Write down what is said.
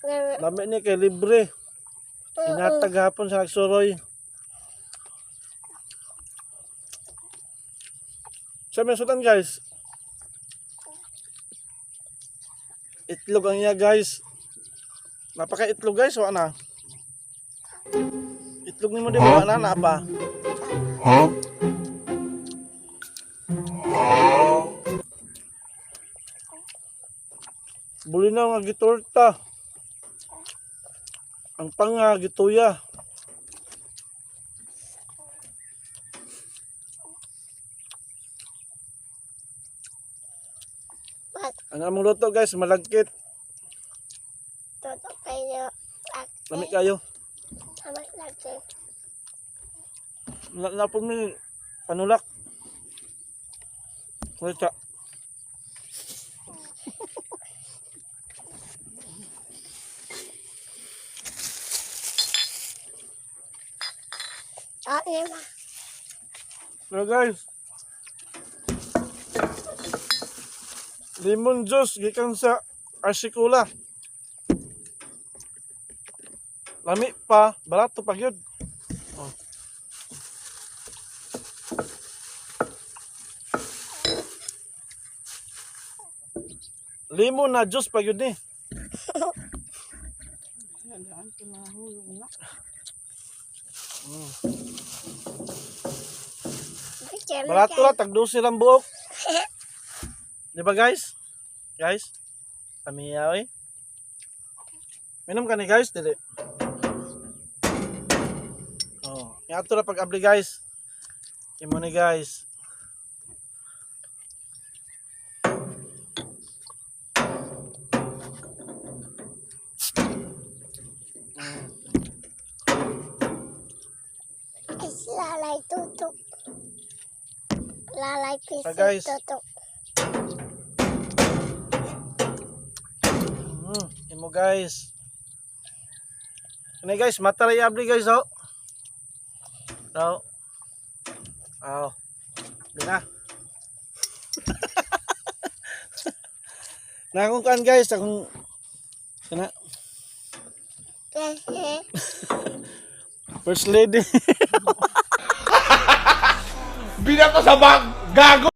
Lami ni kay libre. Inatag hapon sa nagsuroy. Sa mesutan guys. Itlog ang iya guys. Napaka itlog guys, wa na. Itlog ni mo di ba na pa? Huh? Buli na nga gitorta. Ang panga gituya. Ang among luto guys, malagkit. Toto kayo. Lami kayo. Amat lagi. Napon mi panulak. Wala. Okay ba? So guys, lemon juice gikan sa Arsikula. Lami pa, barato pa gyud. Oh. Lemon na juice pa gyud ni. Barato lang, tag 12 lang buok. Di ba guys? Guys? Kami yaw eh. Minom ka ni guys, dili. Oh, yato na pag-abli guys. Imo ni guys. Lalay tutok. Lalay piso guys. tutok. Imo guys. Ini guys, mata ray abli guys oh. Oh. Oh. Dina. Nah, akong kan guys, akong kana First lady. Binato sa bag! Gago!